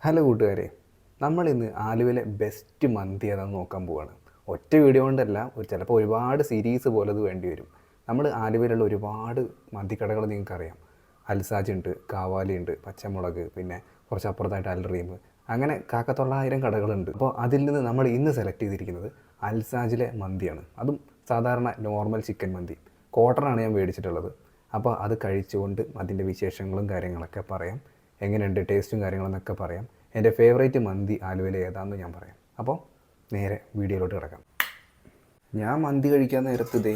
Hello കൂട്ടുകാരെ, നമ്മളിന്ന് ആലുവയിലെ ബെസ്റ്റ് മന്തി ഏതാണെന്ന് നോക്കാൻ പോവുകയാണ്. ഒറ്റ വീഡിയോ കൊണ്ടല്ല, ചിലപ്പോൾ ഒരുപാട് സീരീസ് പോലെ അത് വേണ്ടി വരും. നമ്മൾ ആലുവയിലുള്ള ഒരുപാട് മന്തിക്കടകൾ നിങ്ങൾക്കറിയാം. അൽസാജ് ഉണ്ട്, കാവാലി ഉണ്ട്, പച്ചമുളക്, പിന്നെ കുറച്ച് അപ്പുറത്തായിട്ട് അൽറീം, അങ്ങനെ 900 കടകളുണ്ട്. അപ്പോൾ അതിൽ നിന്ന് നമ്മൾ ഇന്ന് സെലക്ട് ചെയ്തിരിക്കുന്നത് അൽസാജിലെ മന്തിയാണ്. അതും സാധാരണ നോർമൽ ചിക്കൻ മന്തി. ക്വാർട്ടറാണ് ഞാൻ മേടിച്ചിട്ടുള്ളത്. അപ്പോൾ അത് കഴിച്ചുകൊണ്ട് അതിൻ്റെ വിശേഷങ്ങളും കാര്യങ്ങളൊക്കെ പറയാം. എങ്ങനെയുണ്ട് ടേസ്റ്റും കാര്യങ്ങളെന്നൊക്കെ പറയാം. എൻ്റെ ഫേവറേറ്റ് മന്തി ആലുവയിലെ ഏതാണെന്ന് ഞാൻ പറയാം. അപ്പോൾ നേരെ വീഡിയോയിലോട്ട് കിടക്കാം. ഞാൻ മന്തി കഴിക്കാൻ നേരത്ത്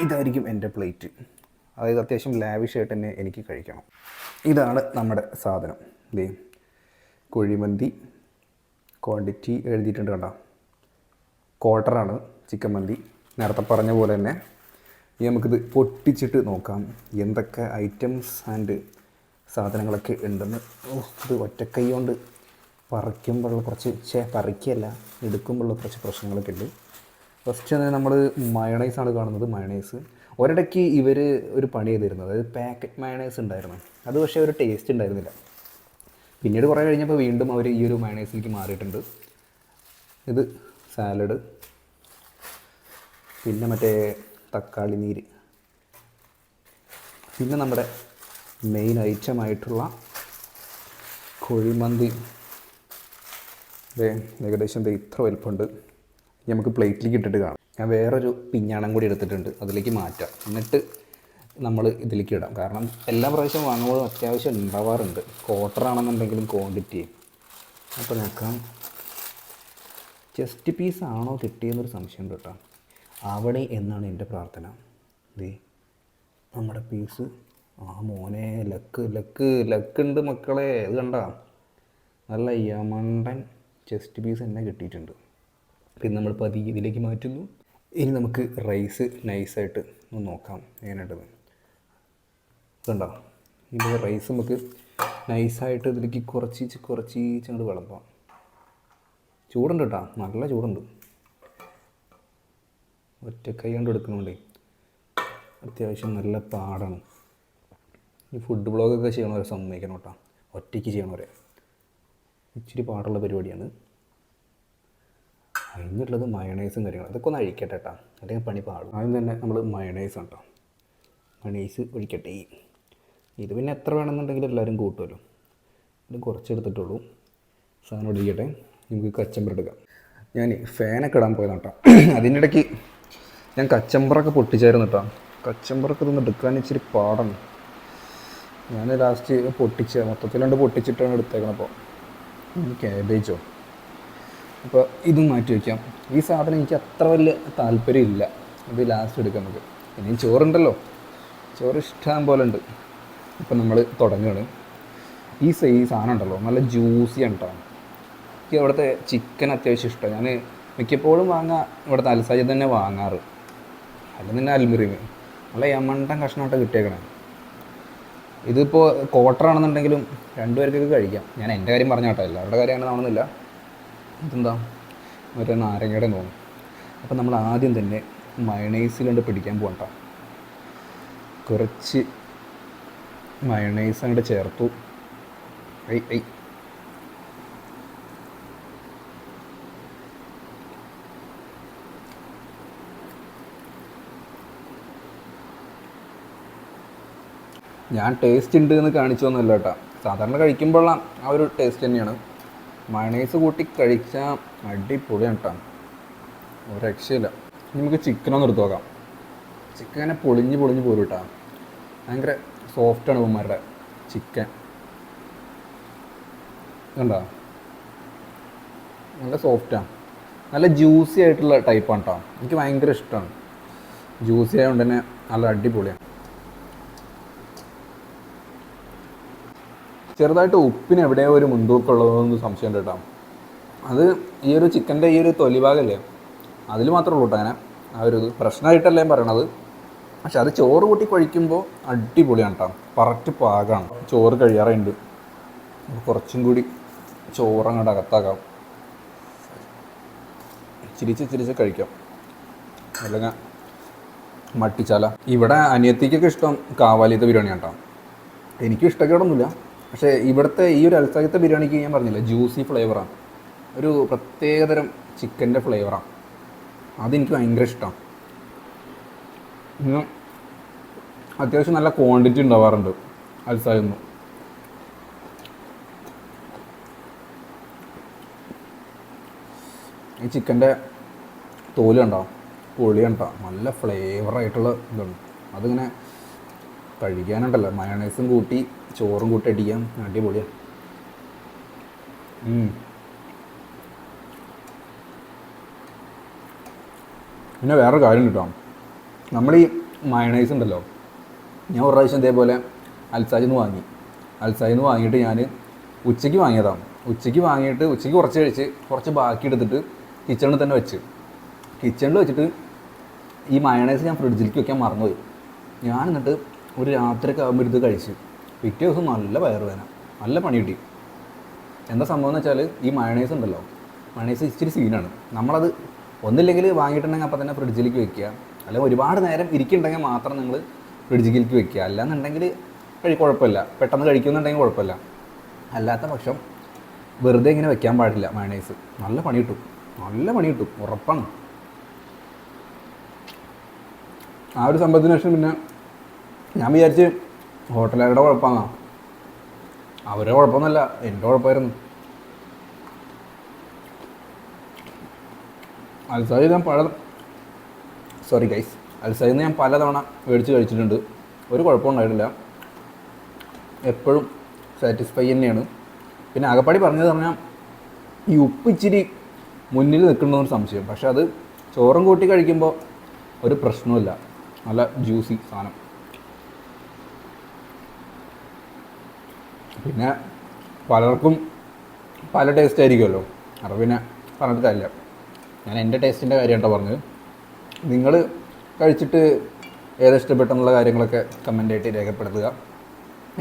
ഇതായിരിക്കും എൻ്റെ പ്ലേറ്റ്. അതായത് അത്യാവശ്യം ലാവിഷായിട്ട് തന്നെ എനിക്ക് കഴിക്കണം. ഇതാണ് നമ്മുടെ സാധനം. കുഴിമന്തി ക്വാണ്ടിറ്റി എഴുതിയിട്ടുണ്ട് കണ്ടോ. ക്വാർട്ടറാണ് ചിക്കൻ മന്തി. നേരത്തെ പറഞ്ഞ പോലെ തന്നെ നമുക്കിത് പൊട്ടിച്ചിട്ട് നോക്കാം എന്തൊക്കെ ഐറ്റംസ് ആൻഡ് സാധനങ്ങളൊക്കെ ഉണ്ടെന്ന്. ഇത് ഒറ്റക്കൈ കൊണ്ട് പറിക്കുമ്പോഴുള്ള കുറച്ച് പറിക്കല്ല എടുക്കുമ്പോഴുള്ള കുറച്ച് പ്രശ്നങ്ങളൊക്കെ ഉണ്ട്. ഫസ്റ്റ് തന്നെ നമ്മൾ മയണൈസാണ് കാണുന്നത്. മയണൈസ് ഒരിടയ്ക്ക് ഇവർ ഒരു പണി ചെയ്തിരുന്നത്, അതായത് പാക്കറ്റ് മയണൈസ് ഉണ്ടായിരുന്നു. അത് പക്ഷേ ഒരു ടേസ്റ്റ് ഉണ്ടായിരുന്നില്ല. പിന്നീട് കുറേ കഴിഞ്ഞപ്പോൾ വീണ്ടും അവർ ഈ ഒരു മയണൈസിലേക്ക് മാറിയിട്ടുണ്ട്. ഇത് സാലഡ്, പിന്നെ മറ്റേ തക്കാളി നീര്, പിന്നെ നമ്മുടെ മെയിൻ ഐറ്റമായിട്ടുള്ള കുഴിമന്തി. ഏകദേശം ഇത്ര വലുപ്പമുണ്ട്. നമുക്ക് പ്ലേറ്റിലേക്ക് ഇട്ടിട്ട് കാണാം. ഞാൻ വേറൊരു പിഞ്ഞാണം കൂടി എടുത്തിട്ടുണ്ട്, അതിലേക്ക് മാറ്റാം. എന്നിട്ട് നമ്മൾ ഇതിലേക്ക് ഇടാം. കാരണം എല്ലാ പ്രാവശ്യം വാങ്ങുമ്പോഴും അത്യാവശ്യം ഉണ്ടാവാറുണ്ട്. ക്വാർട്ടറാണെന്നുണ്ടെങ്കിലും ക്വാണ്ടിറ്റി. അപ്പോൾ നോക്കാം, ചെസ്റ്റ് പീസാണോ കിട്ടിയെന്നൊരു സംശയമുണ്ട് കേട്ടോ. അവിടെ എന്നാണ് എൻ്റെ പ്രാർത്ഥന. നമ്മുടെ പീസ്. മോനെ, ലക്കുണ്ട് മക്കളെ. ഇത് കണ്ട നല്ല യമണ്ടൻ ചെസ്റ്റ് പീസ് തന്നെ കിട്ടിയിട്ടുണ്ട്. പിന്നെ നമ്മൾ പതിയെ ഇതിലേക്ക് മാറ്റുന്നു. ഇനി നമുക്ക് റൈസ് നൈസായിട്ട് ഒന്ന് നോക്കാം എങ്ങനെയുണ്ടെന്ന്. ഇതുണ്ടോ, ഇത് റൈസ് നമുക്ക് നൈസായിട്ട് ഇതിലേക്ക് കുറച്ച് അങ്ങോട്ട് വിളമ്പാം. ചൂടുണ്ട് കേട്ടോ, നല്ല ചൂടുണ്ട്. ഒറ്റക്കൈ കൊണ്ട് എടുക്കണോണ്ടേ അത്യാവശ്യം നല്ല പാടാണ്. ഈ ഫുഡ് ബ്ലോഗൊക്കെ ചെയ്യണവരെ സമ്മതിക്കണം കേട്ടോ. ഒറ്റയ്ക്ക് ചെയ്യണവരെ ഇച്ചിരി പാടുള്ള പരിപാടിയാണ്. അതിനുള്ളത് മയണൈസും കാര്യങ്ങളും അതൊക്കെ ഒന്ന് അഴിക്കട്ടെ കേട്ടോ, അല്ലെങ്കിൽ പണി പാടും. ആദ്യം തന്നെ നമ്മൾ മയണൈസ് കേട്ടോ, മയണൈസ് ഒഴിക്കട്ടെ. ഇത് പിന്നെ എത്ര വേണമെന്നുണ്ടെങ്കിലും എല്ലാവരും കൂട്ടുമല്ലോ. ഇത് കുറച്ചെടുത്തിട്ടുള്ളൂ. സാധനം ഒഴിക്കട്ടെ. നമുക്ക് കച്ചമ്പർ എടുക്കാം. ഞാൻ ഫാനൊക്കെ ഇടാൻ പോയതാണ് കേട്ടോ. അതിൻ്റെ ഇടയ്ക്ക് ഞാൻ കച്ചമ്പറൊക്കെ പൊട്ടിച്ചായിരുന്നു കേട്ടോ. കച്ചമ്പറൊക്കെ ഇതൊന്ന് എടുക്കാൻ ഇച്ചിരി പാടാണ്. ഞാൻ ലാസ്റ്റ് മൊത്തത്തിലാണ്ട് പൊട്ടിച്ചിട്ടാണ് എടുത്തേക്കണം. അപ്പോൾ ക്യാബേജോ. അപ്പോൾ ഇതും മാറ്റി വയ്ക്കാം. ഈ സാധനം എനിക്ക് അത്ര വലിയ താല്പര്യമില്ല. ഇത് ലാസ്റ്റ് എടുക്കാം നമുക്ക്. ഇനിയും ചോറുണ്ടല്ലോ, ചോറ് ഇഷ്ടം പോലെ ഉണ്ട്. ഇപ്പം നമ്മൾ തുടങ്ങുകയാണ്. ഈ സാധനം ഉണ്ടല്ലോ നല്ല ജ്യൂസിയാണ് കേട്ടോ. എനിക്ക് ഇവിടുത്തെ ചിക്കൻ അത്യാവശ്യം ഇഷ്ടമാണ്. ഞാൻ മിക്കപ്പോഴും ഇവിടുത്തെ അൽസാജ് തന്നെ വാങ്ങാറ്. അല്ലെങ്കിൽ തന്നെ അൽമിറീം. നല്ല യമണ്ടൻ കഷ്ണമായിട്ട് കിട്ടിയേക്കണേ. ഇതിപ്പോൾ ക്വാർട്ടറാണെന്നുണ്ടെങ്കിലും രണ്ടുപേർക്കൊക്കെ കഴിക്കാം. ഞാൻ എൻ്റെ കാര്യം പറഞ്ഞ കേട്ടോ, എല്ലാവരുടെ കാര്യമാണ് കാണുന്നില്ല. ഇതെന്താ ഒരു നാരങ്ങയുടെ തോന്നും. അപ്പോൾ നമ്മൾ ആദ്യം തന്നെ മയണൈസിലുണ്ട് പിടിക്കാൻ പോകണ്ട. കുറച്ച് മയണൈസ് അങ്ങോട്ട് ചേർത്തു. ഞാൻ ടേസ്റ്റ് ഉണ്ട് എന്ന് കാണിച്ചൊന്നുമില്ല കേട്ടോ. സാധാരണ കഴിക്കുമ്പോഴുള്ള ആ ഒരു ടേസ്റ്റ് തന്നെയാണ്. മയണൈസ് കൂട്ടി കഴിച്ചാൽ അടിപൊളിയാണ് കേട്ടോ, ഒരു രക്ഷയില്ല. നമുക്ക് ചിക്കനൊന്ന് എടുത്ത് നോക്കാം. ചിക്കനെ പൊളിഞ്ഞ് പോരും കേട്ടോ. ഭയങ്കര സോഫ്റ്റാണ് ഇവന്മാരുടെ ചിക്കൻ. കണ്ടോ, നല്ല സോഫ്റ്റാണ്, നല്ല ജ്യൂസി ആയിട്ടുള്ള ടൈപ്പാണ് കേട്ടോ. എനിക്ക് ഭയങ്കര ഇഷ്ടമാണ്. ജ്യൂസി ആയതുകൊണ്ട് തന്നെ നല്ല അടിപൊളിയാണ്. ചെറുതായിട്ട് ഉപ്പിന് എവിടെയോ ഒരു മുൻതൂക്കമുള്ളതെന്ന് സംശയമുണ്ട് കേട്ടോ. അത് ഈ ഒരു ചിക്കൻ്റെ ഈ ഒരു തൊലിഭാഗമല്ലേ, അതിൽ മാത്രമേ ഉള്ളൂ കേട്ടോ. അങ്ങനെ ആ ഒരു ഇത് പ്രശ്നമായിട്ടല്ല ഞാൻ പറയണത്. പക്ഷെ അത് ചോറ് കൂട്ടി കഴിക്കുമ്പോൾ അടിപൊളിയാണ് കേട്ടോ. കറക്റ്റ് പാകമാണ്. ചോറ് കഴിയാറുണ്ട്. കുറച്ചും കൂടി ചോറങ്ങോട്ട് അകത്താക്കാം. ചിരിച്ച് കഴിക്കാം, അല്ലെങ്കിൽ മട്ടിച്ചാല. ഇവിടെ അനിയത്തിക്കൊക്കെ ഇഷ്ടം കാവാലിയത്തെ ബിരിയാണി കേട്ടോ. എനിക്ക് ഇഷ്ടക്കേടൊന്നുമില്ല. പക്ഷേ ഇവിടുത്തെ ഈ ഒരു അൽസാജത്തെ ബിരിയാണിക്ക് ഞാൻ പറഞ്ഞില്ല ജ്യൂസി ഫ്ലേവറാണ്, ഒരു പ്രത്യേകതരം ചിക്കൻ്റെ ഫ്ലേവറാണ്. അതെനിക്ക് ഭയങ്കര ഇഷ്ടമാണ്. പിന്നെ അത്യാവശ്യം നല്ല ക്വാണ്ടിറ്റി ഉണ്ടാവാറുണ്ട് അൽസാജൊന്നും. ഈ ചിക്കൻ്റെ തോല് കണ്ടോ, പൊളി കണ്ടോ, നല്ല ഫ്ലേവറായിട്ടുള്ള ഇതുണ്ട്. അതിങ്ങനെ കഴിക്കാനുണ്ടല്ലോ, മയോണൈസും കൂട്ടി ചോറും കൂട്ടി അടിക്കാം, അടിപൊളിയാണ്. പിന്നെ വേറൊരു കാര്യം കിട്ടോ, നമ്മൾ ഈ മയണൈസ് ഉണ്ടല്ലോ, ഞാൻ ഒരു പ്രാവശ്യം ഇതേപോലെ അൽസാജിൽ നിന്ന് വാങ്ങിയിട്ട് ഞാൻ ഉച്ചയ്ക്ക് വാങ്ങിയതാണ്. ഉച്ചയ്ക്ക് കുറച്ച് കഴിച്ച് കുറച്ച് ബാക്കി എടുത്തിട്ട് കിച്ചണിൽ തന്നെ വെച്ച്, കിച്ചണിൽ വെച്ചിട്ട് ഈ മയണൈസ് ഞാൻ ഫ്രിഡ്ജിലേക്ക് വെക്കാൻ മറന്നുപോയി. ഞാൻ എന്നിട്ട് ഒരു രാത്രിയൊക്കെ ആകുമ്പോൾ എടുത്ത് കഴിച്ച്, പിറ്റേ ദിവസം നല്ല വയറുവേദന, നല്ല പണി കിട്ടി. എന്താ സംഭവം എന്ന് വെച്ചാൽ ഈ മയണൈസ് ഉണ്ടല്ലോ, മയണൈസ് ഇച്ചിരി സീനാണ്. നമ്മളത് ഒന്നില്ലെങ്കിൽ വാങ്ങിയിട്ടുണ്ടെങ്കിൽ അപ്പം തന്നെ ഫ്രിഡ്ജിലേക്ക് വെക്കുക, അല്ലെങ്കിൽ ഒരുപാട് നേരം ഇരിക്കുന്നുണ്ടെങ്കിൽ മാത്രം നിങ്ങൾ ഫ്രിഡ്ജിലേക്ക് വെക്കുക. അല്ലാന്നുണ്ടെങ്കിൽ കുഴപ്പമില്ല, പെട്ടെന്ന് കഴിക്കുന്നുണ്ടെങ്കിൽ കുഴപ്പമില്ല. അല്ലാത്ത പക്ഷം വെറുതെ ഇങ്ങനെ വെക്കാൻ പാടില്ല. മയണൈസ് നല്ല പണി കിട്ടും, ഉറപ്പാണ്. ആ ഒരു സംഭവത്തിന് ശേഷം പിന്നെ ഞാൻ വിചാരിച്ച് ഹോട്ടലുകാരുടെ കുഴപ്പമാണ്, അവരുടെ കുഴപ്പമൊന്നുമല്ല, എൻ്റെ കുഴപ്പമായിരുന്നു. അൽസാജിൽ ഞാൻ അൽസാജിൽ ഞാൻ പലതവണ മേടിച്ച് കഴിച്ചിട്ടുണ്ട്, ഒരു കുഴപ്പമുണ്ടായിട്ടില്ല, എപ്പോഴും സാറ്റിസ്ഫൈ തന്നെയാണ്. പിന്നെ ആകപ്പാടി പറഞ്ഞത് പറഞ്ഞാൽ ഈ ഉപ്പ് ഇച്ചിരി മുന്നിൽ നിൽക്കണമെന്നൊരു സംശയം, പക്ഷെ അത് ചോറും കൂട്ടി കഴിക്കുമ്പോൾ ഒരു പ്രശ്നമില്ല, നല്ല ജ്യൂസി സാധനം. പിന്നെ പലർക്കും പല ടേസ്റ്റ് ആയിരിക്കുമല്ലോ, അപ്പോൾ പിന്നെ പറഞ്ഞിട്ട് കാര്യമില്ല. ഞാൻ എൻ്റെ ടേസ്റ്റിൻ്റെ കാര്യം കേട്ടോ പറഞ്ഞത്. നിങ്ങൾ കഴിച്ചിട്ട് ഏതാ ഇഷ്ടപ്പെട്ടെന്നുള്ള കാര്യങ്ങളൊക്കെ കമൻ്റായിട്ട് രേഖപ്പെടുത്തുക.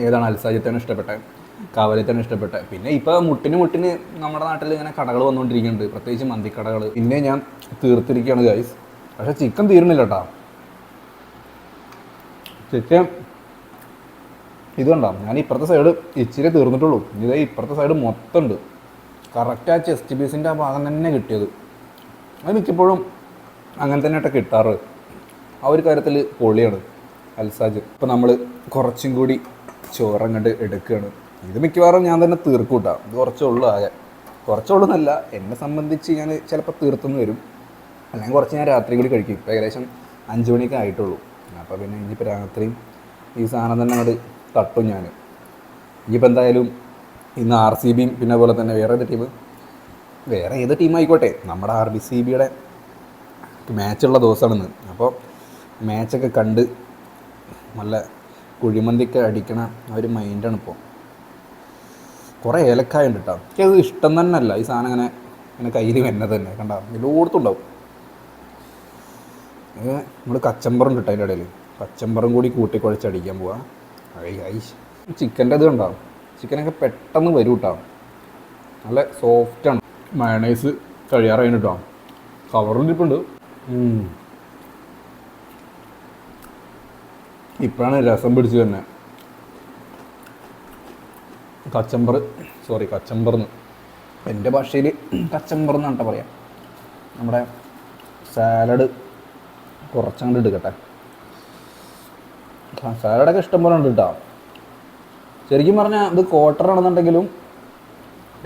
ഏതാണ് അൽസാജിത്താണ് ഇഷ്ടപ്പെട്ടത്, കാവലിത്താണ് ഇഷ്ടപ്പെട്ടത്. പിന്നെ ഇപ്പോൾ മുട്ടിന് നമ്മുടെ നാട്ടിൽ ഇങ്ങനെ കടകൾ വന്നുകൊണ്ടിരിക്കുന്നുണ്ട്, പ്രത്യേകിച്ച് മന്തിക്കടകൾ. പിന്നെ ഞാൻ തീർത്തിരിക്കുകയാണ് ഗൈസ്. പക്ഷേ ചിക്കൻ തീരുന്നില്ല കേട്ടോ. ചിക്കൻ ഇത് കണ്ടോ, ഞാൻ ഇപ്പുറത്തെ സൈഡ് ഇച്ചിരി തീർന്നിട്ടുള്ളൂ, ഇതേ ഇപ്പുറത്തെ സൈഡ് മൊത്തം ഉണ്ട്. കറക്റ്റ് ആ ചെസ്റ്റ് പീസിൻ്റെ ആ ഭാഗം തന്നെ കിട്ടിയത്. അത് മിക്കപ്പോഴും അങ്ങനെ തന്നെയായിട്ട് കിട്ടാറ്. ആ ഒരു കാര്യത്തിൽ പൊളിയാണ് അൽസാജ്. ഇപ്പോൾ നമ്മൾ കുറച്ചും കൂടി ചോറങ്ങോട്ട് എടുക്കുകയാണ്. ഇത് മിക്കവാറും ഞാൻ തന്നെ തീർക്കൂട്ടാ, ഇത് കുറച്ചുള്ളൂ, കുറച്ചുള്ളൂ എന്നല്ല, എന്നെ സംബന്ധിച്ച് ഞാൻ ചിലപ്പോൾ തീർത്തെന്ന് വരും, അല്ലെങ്കിൽ കുറച്ച് ഞാൻ രാത്രി കൂടി കഴിക്കും. ഇപ്പോൾ ഏകദേശം 5 മണിയൊക്കെ ആയിട്ടുള്ളൂ. അപ്പോൾ പിന്നെ ഇനിയിപ്പോൾ രാത്രിയും ഈ സാധനം തന്നെ അങ്ങോട്ട് തട്ടും ഞാൻ. ഇനിയിപ്പോൾ എന്തായാലും ഇന്ന് RCBയും പിന്നെ അതുപോലെ തന്നെ വേറെ ഏത് ടീമായിക്കോട്ടെ, നമ്മുടെ RBCBയുടെ മാച്ചുള്ള ദിവസമാണെന്ന്. അപ്പോൾ മാച്ചൊക്കെ കണ്ട് നല്ല കുഴിമന്തിയൊക്കെ അടിക്കണ ആ ഒരു മൈൻഡാണ് ഇപ്പോൾ. കുറേ ഏലക്കായ ഉണ്ട് കേട്ടോ, എനിക്കത് ഇഷ്ടം തന്നെ അല്ല ഈ സാധനം ഇങ്ങനെ കയ്യിൽ വരുന്നത് തന്നെ കണ്ടോ, എല്ലായിടത്തുണ്ടാവും. നമ്മൾ കച്ചമ്പറും കിട്ടും അതിൻ്റെ ഇടയിൽ, കച്ചമ്പറും കൂടി കൂട്ടിക്കുഴച്ചടിക്കാൻ പോവാം. ചിക്കൻ്റെ ഇത് കണ്ടാവും, ചിക്കനൊക്കെ പെട്ടെന്ന് വരും കേട്ടോ, നല്ല സോഫ്റ്റാണ്. മയണൈസ് കഴിയാറായി കേട്ടോ, കവറിലിരിപ്പുണ്ട്. ഇപ്പോഴാണ് രസം പിടിച്ച് തന്നെ. കച്ചമ്പറെന്ന് എൻ്റെ ഭാഷയിൽ കച്ചമ്പറെന്ന് കേട്ടോ പറയാം. നമ്മുടെ സാലഡ് കുറച്ചങ്ങോട്ട് എടുക്കട്ടെ. സാലഡൊക്കെ ഇഷ്ടംപോലെ ഉണ്ട് കേട്ടോ. ശരിക്കും പറഞ്ഞാൽ ഇത് ക്വാർട്ടറാണെന്നുണ്ടെങ്കിലും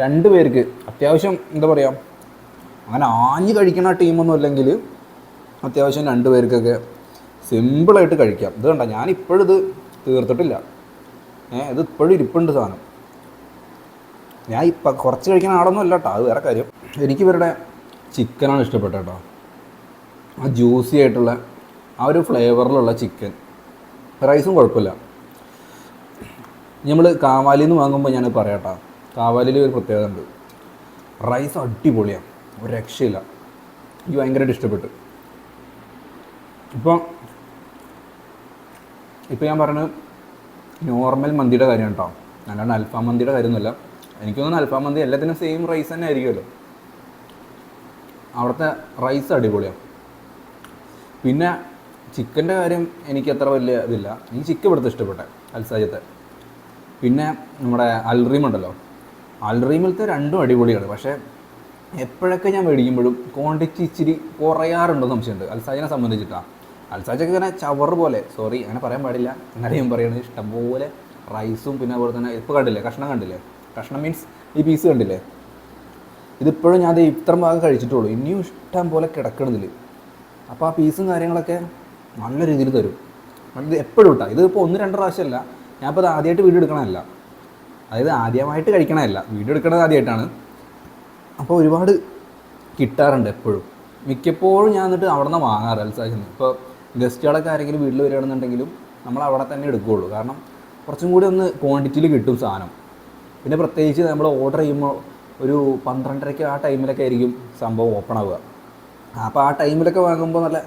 2 പേർക്ക് അത്യാവശ്യം എന്താ പറയുക, അങ്ങനെ ആഞ്ഞ് കഴിക്കണ ടീമൊന്നും അല്ലെങ്കിൽ അത്യാവശ്യം 2 പേർക്കൊക്കെ സിമ്പിളായിട്ട് കഴിക്കാം. ഇത് കണ്ട, ഞാനിപ്പോഴും ഇത് തീർത്തിട്ടില്ല, ഇത് ഇപ്പോഴും ഇരിപ്പുണ്ട് സാധനം. ഞാൻ ഇപ്പം കുറച്ച് കഴിക്കുന്ന ആളൊന്നും അല്ല കേട്ടോ, അത് വേറെ കാര്യം. എനിക്ക് ഇവരുടെ ചിക്കനാണ് ഇഷ്ടപ്പെട്ടത് കേട്ടോ, ആ ജ്യൂസി ആയിട്ടുള്ള ആ ഒരു ഫ്ലേവറിലുള്ള ചിക്കൻ. റൈസും കുഴപ്പമില്ല. നമ്മൾ കാവാലിയിൽ നിന്ന് വാങ്ങുമ്പോൾ ഞാൻ പറയാം കേട്ടോ, കാവാലിയിൽ ഒരു പ്രത്യേകത ഉണ്ട്, റൈസ് അടിപൊളിയാണ്, ഒരു രക്ഷയില്ല. എനിക്ക് ഭയങ്കരമായിട്ട് ഇഷ്ടപ്പെട്ടു. ഇപ്പോൾ ഞാൻ പറഞ്ഞത് നോർമൽ മന്തിയുടെ കാര്യമാണ് കേട്ടോ, അല്ലാണ്ട് അൽഫാം മന്തിയുടെ കാര്യമൊന്നുമല്ല. എനിക്ക് തോന്നുന്നു അൽഫാം മന്തി എല്ലാത്തിനും സെയിം റൈസ് തന്നെ ആയിരിക്കുമല്ലോ. അവിടുത്തെ റൈസ് അടിപൊളിയാണ്. പിന്നെ ചിക്കൻ്റെ കാര്യം എനിക്ക് അത്ര വലിയ ഇതില്ല. എനിക്ക് ചിക്കൻ ഇവിടുത്തെ ഇഷ്ടപ്പെട്ടെ അൽസാജത്തെ. പിന്നെ നമ്മുടെ അൽറീം ഉണ്ടല്ലോ, അൽറീമിലത്തെ രണ്ടും അടിപൊളിയാണ്. പക്ഷേ എപ്പോഴൊക്കെ ഞാൻ മേടിക്കുമ്പോഴും ക്വാണ്ടിറ്റി ഇച്ചിരി കുറയാറുണ്ടോ സംശയമുണ്ട് അൽസാജിനെ സംബന്ധിച്ചിട്ടാണ്. അൽസാജൊക്കെ ഇങ്ങനെ ചവറ് പോലെ, സോറി അങ്ങനെ പറയാൻ പാടില്ല, അങ്ങനെ ഞാൻ പറയുന്നത്, ഇഷ്ടംപോലെ റൈസും പിന്നെ അതുപോലെ തന്നെ ഇപ്പോൾ കണ്ടില്ലേ കഷ്ണം കണ്ടില്ലേ, കഷ്ണം മീൻസ് ഈ പീസ് കണ്ടില്ലേ, ഇതിപ്പോഴും ഞാൻ അത് ഇത്ര ഭാഗം കഴിച്ചിട്ടുള്ളൂ, ഇനിയും ഇഷ്ടം പോലെ കിടക്കണതിൽ. അപ്പോൾ ആ പീസും കാര്യങ്ങളൊക്കെ നല്ല രീതിയിൽ തരും. ഇത് എപ്പോഴും ഇട്ടാ, ഇതിപ്പോൾ 1-2 പ്രാവശ്യമല്ല, ഞാനിപ്പോൾ അത് ആദ്യമായിട്ട് വീഡിയോ എടുക്കണമല്ല, അതായത് ആദ്യമായിട്ട് കഴിക്കണമല്ല, വീഡിയോ എടുക്കണത് ആദ്യമായിട്ടാണ്. അപ്പോൾ ഒരുപാട് കിട്ടാറുണ്ട് എപ്പോഴും. മിക്കപ്പോഴും ഞാൻ എന്നിട്ട് അവിടെ നിന്ന് വാങ്ങാറ് അൽസാജിൽ നിന്ന്. ഇപ്പോൾ ഗസ്റ്റുകളൊക്കെ ആരെങ്കിലും വീട്ടിൽ വരികയാണെന്നുണ്ടെങ്കിലും നമ്മൾ അവിടെ തന്നെ എടുക്കുകയുള്ളൂ. കാരണം കുറച്ചും കൂടി ഒന്ന് ക്വാണ്ടിറ്റിയിൽ കിട്ടും സാധനം. പിന്നെ പ്രത്യേകിച്ച് നമ്മൾ ഓർഡർ ചെയ്യുമ്പോൾ ഒരു 12:30 ആ ടൈമിലൊക്കെ ആയിരിക്കും സംഭവം ഓപ്പൺ ആവുക. അപ്പോൾ ആ ടൈമിലൊക്കെ വാങ്ങുമ്പോൾ നല്ല,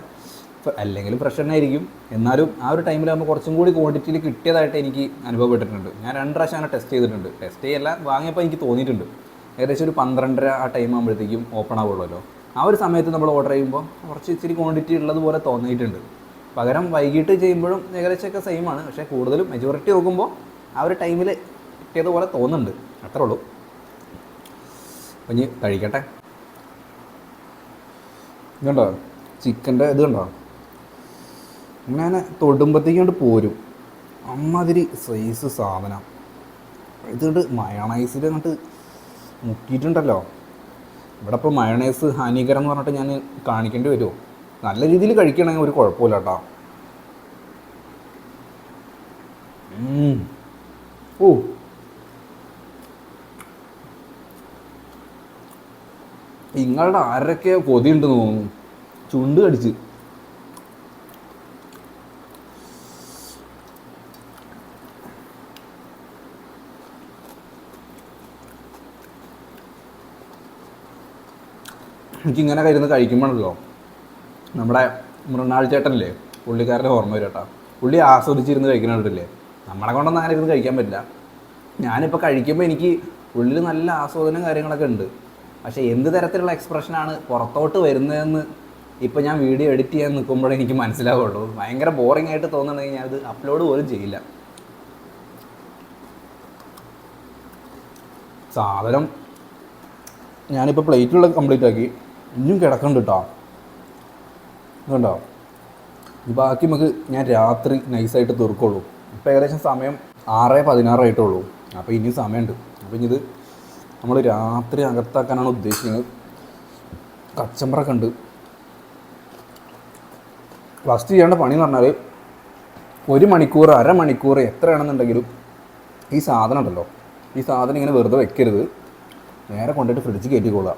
അല്ലെങ്കിൽ ഫ്രഷ് തന്നെ ആയിരിക്കും, എന്നാലും ആ ഒരു ടൈമിലാകുമ്പോൾ കുറച്ചും കൂടി ക്വാണ്ടിറ്റിയിൽ കിട്ടിയതായിട്ട് എനിക്ക് അനുഭവപ്പെട്ടിട്ടുണ്ട്. ഞാൻ 2 പ്രാവശ്യം അങ്ങനെ ടെസ്റ്റ് ചെയ്തിട്ടുണ്ട്. ടെസ്റ്റ് ചെയ്യല്ല, വാങ്ങിയപ്പോൾ എനിക്ക് തോന്നിയിട്ടുണ്ട് ഏകദേശം ഒരു 12:30 ആ ടൈം ആകുമ്പോഴത്തേക്കും ഓപ്പൺ ആവുള്ളൂ. ആ ഒരു സമയത്ത് നമ്മൾ ഓർഡർ ചെയ്യുമ്പോൾ കുറച്ച് ഇച്ചിരി ക്വാണ്ടിറ്റി ഉള്ളതുപോലെ തോന്നിയിട്ടുണ്ട്. പകരം വൈകിട്ട് ചെയ്യുമ്പോഴും ഏകദേശമൊക്കെ സെയിമാണ്, പക്ഷേ കൂടുതലും മെജോറിറ്റി നോക്കുമ്പോൾ ആ ഒരു ടൈമിൽ കിട്ടിയതുപോലെ തോന്നുന്നുണ്ട്, അത്രേ ഉള്ളൂ. അപ്പം ഇനി കഴിക്കട്ടെ. ഇതുണ്ടോ ചിക്കൻ്റെ ഇത് കണ്ടോ, ഇങ്ങനെ തൊടുമ്പത്തേക്ക് കൊണ്ട് പോരും, അമ്മാതിരി സൈസ് സാധനം. ഇതുകൊണ്ട് മയണൈസിൽ അങ്ങോട്ട് മുക്കിയിട്ടുണ്ടല്ലോ. ഇവിടെ ഇപ്പോൾ മയണൈസ് ഹാനികരം എന്ന് പറഞ്ഞിട്ട് ഞാൻ കാണിക്കേണ്ടി വരുമോ? നല്ല രീതിയിൽ കഴിക്കണമെങ്കിൽ ഒരു കുഴപ്പമില്ല കേട്ടോ. ഓ നിങ്ങളുടെ ആരൊക്കെ കൊതിയുണ്ടെന്ന് തോന്നുന്നു, ചുണ്ട് കടിച്ച്. എനിക്കിങ്ങനെ കരുന്ന് കഴിക്കുമ്പോഴല്ലോ നമ്മുടെ മൃണാൾ ചേട്ടനില്ലേ, പുള്ളിക്കാരൻ്റെ ഓർമ്മ വരും കേട്ടോ. പുള്ളി ആസ്വദിച്ചിരുന്ന് കഴിക്കണില്ലേ, നമ്മളെ കൊണ്ടൊന്നും അങ്ങനെ ഇരുന്ന് കഴിക്കാൻ പറ്റില്ല. ഞാനിപ്പോൾ കഴിക്കുമ്പോൾ എനിക്ക് ഉള്ളിൽ നല്ല ആസ്വാദനം കാര്യങ്ങളൊക്കെ ഉണ്ട്, പക്ഷേ എന്ത് തരത്തിലുള്ള എക്സ്പ്രഷനാണ് പുറത്തോട്ട് വരുന്നതെന്ന് ഇപ്പോൾ ഞാൻ വീഡിയോ എഡിറ്റ് ചെയ്യാൻ നിൽക്കുമ്പോഴേ എനിക്ക് മനസ്സിലാവുള്ളൂ. ഭയങ്കര ബോറിംഗ് ആയിട്ട് തോന്നുന്നുണ്ടെങ്കിൽ ഞാനത് അപ്ലോഡ് പോലും ചെയ്യില്ല. സാധനം ഞാനിപ്പോൾ പ്ലേറ്റിലുള്ള കംപ്ലീറ്റ് ആക്കി, ഇനിയും കിടക്കുന്നുണ്ട് കേട്ടോ. ഇതുണ്ടോ, ഈ ബാക്കി നമുക്ക് ഞാൻ രാത്രി നൈസായിട്ട് തീർക്കുള്ളൂ. ഇപ്പോൾ ഏകദേശം സമയം 6:16 ആയിട്ടുള്ളൂ. അപ്പോൾ ഇനിയും സമയമുണ്ട്. അപ്പോൾ ഇനി ഇത് നമ്മൾ രാത്രി അകത്താക്കാനാണ് ഉദ്ദേശിക്കുന്നത്. കച്ചമ്പറൊക്കെ ഉണ്ട്. ഫസ്റ്റ് ചെയ്യേണ്ട പണി എന്ന് പറഞ്ഞാൽ 1 മണിക്കൂർ 1/2 മണിക്കൂർ എത്രയാണെന്നുണ്ടെങ്കിലും ഈ സാധനം ഉണ്ടല്ലോ, ഈ സാധനം ഇങ്ങനെ വെറുതെ വെക്കരുത്, നേരെ കൊണ്ടുപോയിട്ട് ഫ്രിഡ്ജ് കയറ്റിക്കൊള്ളുക.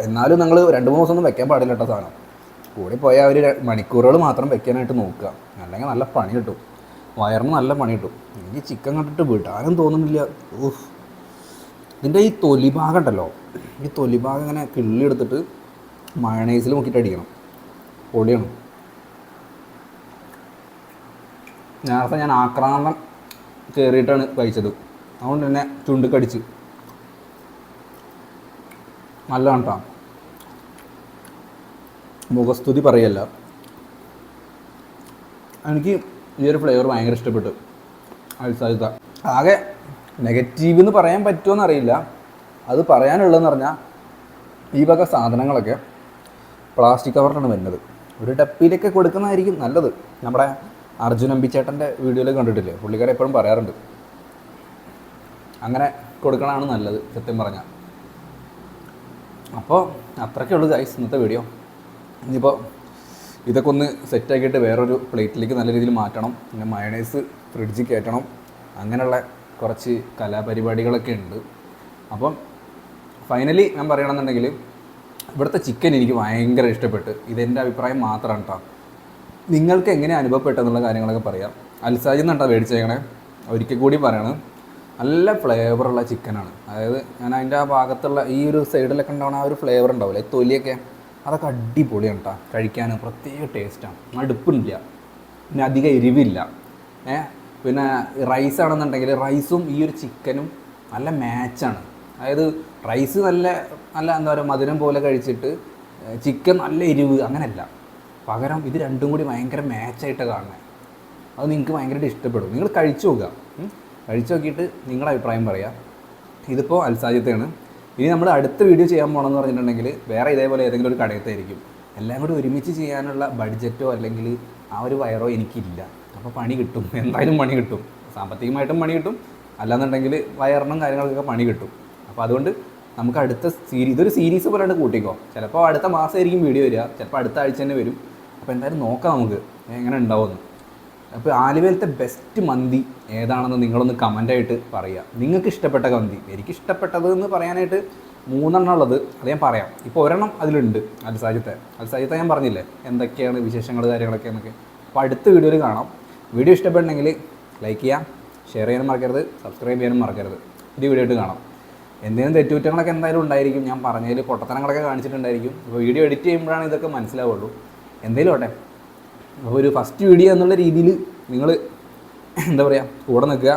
എന്നാലും നിങ്ങൾ 2-3 ദിവസം ഒന്നും വെക്കാൻ പാടില്ല കേട്ടോ സാധനം. കൂടി പോയാൽ ഒരു മണിക്കൂറുകൾ മാത്രം വെക്കാനായിട്ട് നോക്കുക, അല്ലെങ്കിൽ നല്ല പണി കിട്ടും, വയറിന് നല്ല പണി കിട്ടും. എനിക്ക് ചിക്കൻ കണ്ടിട്ട് വിടാനും തോന്നുന്നില്ല. ഓഹ്, ഇതിൻ്റെ ഈ തൊലി ഭാഗം ഉണ്ടല്ലോ, ഈ തൊലി ഭാഗം ഇങ്ങനെ കിള്ളി എടുത്തിട്ട് മയണൈസിൽ മുക്കിയിട്ട് അടിക്കണം, പൊളിയാണ്. നേരത്തെ ഞാൻ ആക്രാന്തം കയറിയിട്ടാണ് കഴിച്ചത്, അതുകൊണ്ട് തന്നെ ചുണ്ടിക്കടിച്ച് നല്ലതാണ് കേട്ടോ. മുഖസ്തുതി പറയല്ല, എനിക്ക് ഈ ഒരു ഫ്ലേവർ ഭയങ്കര ഇഷ്ടപ്പെട്ടു. അൽസാജിത്ത ആകെ നെഗറ്റീവ് എന്ന് പറയാൻ പറ്റുമോ അറിയില്ല, അത് പറയാനുള്ളതെന്ന് പറഞ്ഞാൽ ഈ വക സാധനങ്ങളൊക്കെ പ്ലാസ്റ്റിക് കവറിലാണ് വരുന്നത്. ഒരു ഡപ്പിയിലൊക്കെ കൊടുക്കുന്നതായിരിക്കും നല്ലത്. നമ്മുടെ അർജുൻ അമ്പിച്ചേട്ടൻ്റെ വീഡിയോയിൽ കണ്ടിട്ടില്ലേ, പുള്ളിക്കാരെ എപ്പോഴും പറയാറുണ്ട് അങ്ങനെ കൊടുക്കണതാണ് നല്ലത് സത്യം പറഞ്ഞാൽ. അപ്പോൾ അത്രയ്ക്കേ ഉള്ളൂ ഗൈസ് ഇന്നത്തെ വീഡിയോ. ഇനിയിപ്പോൾ ഇതൊക്കെ ഒന്ന് സെറ്റാക്കിയിട്ട് വേറൊരു പ്ലേറ്റിലേക്ക് നല്ല രീതിയിൽ മാറ്റണം, പിന്നെ മയണൈസ് ഫ്രിഡ്ജിൽ കയറ്റണം, അങ്ങനെയുള്ള കുറച്ച് കലാപരിപാടികളൊക്കെ ഉണ്ട്. അപ്പം ഫൈനലി ഞാൻ പറയണമെന്നുണ്ടെങ്കിൽ ഇവിടുത്തെ ചിക്കൻ എനിക്ക് ഭയങ്കര ഇഷ്ടപ്പെട്ട്. ഇതെൻ്റെ അഭിപ്രായം മാത്രമാണ് കേട്ടോ. നിങ്ങൾക്ക് എങ്ങനെ അനുഭവപ്പെട്ടെന്നുള്ള കാര്യങ്ങളൊക്കെ പറയാം. അൽസാജിൽ നിന്നാണ് മേടിച്ചേക്കണേ, ഒരിക്കൽ കൂടി പറയണം, നല്ല ഫ്ലേവറുള്ള ചിക്കനാണ്. അതായത് ഞാൻ അതിൻ്റെ ആ ഭാഗത്തുള്ള ഈ ഒരു സൈഡിലൊക്കെ ഉണ്ടാവുന്ന ആ ഒരു ഫ്ലേവർ ഉണ്ടാവില്ലേ, തൊലിയൊക്കെ, അതൊക്കെ അടിപൊളിയാണ് കേട്ടോ. കഴിക്കാൻ പ്രത്യേക ടേസ്റ്റാണ്, അടുപ്പില്ല, പിന്നെ അധികം എരിവില്ല. പിന്നെ റൈസ് ആണെന്നുണ്ടെങ്കിൽ റൈസും ഈ ഒരു ചിക്കനും നല്ല മാച്ചാണ്. അതായത് റൈസ് നല്ല നല്ല എന്താ പറയുക മധുരം പോലെ കഴിച്ചിട്ട് ചിക്കൻ നല്ല എരിവ് അങ്ങനെയല്ല, പകരം ഇത് രണ്ടും കൂടി ഭയങ്കര മാച്ചായിട്ട് കാണുന്നത്. അത് നിങ്ങൾക്ക് ഭയങ്കരമായിട്ട് ഇഷ്ടപ്പെടും. നിങ്ങൾ കഴിച്ചു നോക്കുക. കഴിച്ച് നോക്കിയിട്ട് നിങ്ങളുടെ അഭിപ്രായം പറയാം. ഇതിപ്പോൾ അൽസാജിത്താണ്. ഇനി നമ്മൾ അടുത്ത വീഡിയോ ചെയ്യാൻ പോകണമെന്ന് പറഞ്ഞിട്ടുണ്ടെങ്കിൽ വേറെ ഇതേപോലെ ഏതെങ്കിലും ഒരു കടയത്തായിരിക്കും. എല്ലാം കൂടി ഒരുമിച്ച് ചെയ്യാനുള്ള ബഡ്ജറ്റോ അല്ലെങ്കിൽ ആ ഒരു വയറോ എനിക്കില്ല. അപ്പോൾ പണി കിട്ടും, എന്തായാലും പണി കിട്ടും, സാമ്പത്തികമായിട്ടും പണി കിട്ടും, അല്ലാന്നുണ്ടെങ്കിൽ വയറിനും കാര്യങ്ങൾക്കൊക്കെ പണി കിട്ടും. അപ്പോൾ അതുകൊണ്ട് നമുക്ക് അടുത്ത ഇതൊരു സീരീസ് പോലെയാണ് കൂട്ടിക്കോ. ചിലപ്പോൾ അടുത്ത മാസമായിരിക്കും വീഡിയോ വരിക, ചിലപ്പോൾ അടുത്ത ആഴ്ച തന്നെ വരും. അപ്പോൾ എന്തായാലും നോക്കാം നമുക്ക് എങ്ങനെ ഉണ്ടാവുമെന്ന്. അപ്പോൾ ആലുവയിലത്തെ ബെസ്റ്റ് മന്തി ഏതാണെന്ന് നിങ്ങളൊന്ന് കമൻ്റായിട്ട് പറയുക. നിങ്ങൾക്ക് ഇഷ്ടപ്പെട്ട മന്തി. എനിക്ക് ഇഷ്ടപ്പെട്ടത് എന്ന് പറയാനായിട്ട് 3 എണ്ണം ഉള്ളത്, അത് ഞാൻ പറയാം. ഇപ്പോൾ ഒരെണ്ണം അതിലുണ്ട്, അൽസാജിത്തെ ഞാൻ പറഞ്ഞില്ലേ എന്തൊക്കെയാണ് വിശേഷങ്ങൾ കാര്യങ്ങളൊക്കെ എന്നൊക്കെ. അപ്പോൾ അടുത്ത വീഡിയോയിൽ കാണാം. വീഡിയോ ഇഷ്ടപ്പെടണമെങ്കിൽ ലൈക്ക് ചെയ്യാം, ഷെയർ ചെയ്യാനും മറക്കരുത്, സബ്സ്ക്രൈബ് ചെയ്യാനും മറക്കരുത്. പുതിയ വീഡിയോ ആയിട്ട് കാണാം. എന്തെങ്കിലും തെറ്റുകുറ്റങ്ങളൊക്കെ എന്തായാലും ഉണ്ടായിരിക്കും, ഞാൻ പറഞ്ഞതിൽ പൊട്ടത്തനങ്ങളൊക്കെ കാണിച്ചിട്ടുണ്ടായിരിക്കും. അപ്പോൾ വീഡിയോ എഡിറ്റ് ചെയ്യുമ്പോഴാണ് ഇതൊക്കെ മനസ്സിലാവുള്ളൂ. എന്തെങ്കിലും ആട്ടെ. അപ്പോൾ ഒരു ഫസ്റ്റ് വീഡിയോ എന്നുള്ള രീതിയിൽ നിങ്ങൾ എന്താ പറയുക കൂടെ നിൽക്കുക.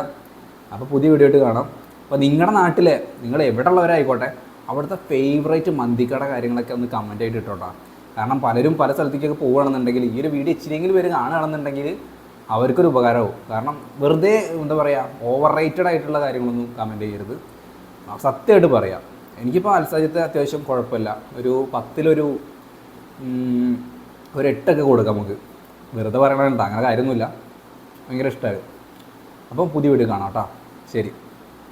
അപ്പോൾ പുതിയ വീഡിയോ ആയിട്ട് കാണാം. അപ്പോൾ നിങ്ങളുടെ നാട്ടിലെ നിങ്ങൾ എവിടെ ഉള്ളവരായിക്കോട്ടെ അവിടുത്തെ ഫേവറേറ്റ് മന്തിക്കട കാര്യങ്ങളൊക്കെ ഒന്ന് കമൻ്റായിട്ട് ഇട്ടോട്ടോ. കാരണം പലരും പല സ്ഥലത്തേക്കൊക്കെ പോവുകയാണെന്നുണ്ടെങ്കിൽ ഈ ഒരു വീഡിയോ ഇച്ചിരിയെങ്കിലും പേര് കാണുകയാണെന്നുണ്ടെങ്കിൽ അവർക്കൊരു ഉപകാരമാവും. കാരണം വെറുതെ എന്താ പറയുക ഓവർ റേറ്റഡ് ആയിട്ടുള്ള കാര്യങ്ങളൊന്നും കമൻറ്റ് ചെയ്യരുത്. സത്യമായിട്ട് പറയാം. എനിക്കിപ്പോൾ അൽസാജിത്തെ അത്യാവശ്യം കുഴപ്പമില്ല, ഒരു 10-ലൊരു 8 കൊടുക്കാം നമുക്ക്. വെറുതെ പറയണ അങ്ങനെ കാര്യമൊന്നുമില്ല, ഭയങ്കര ഇഷ്ടമായി. അപ്പോൾ പുതിയ വീഡിയോ കാണാം കേട്ടോ. ശരി.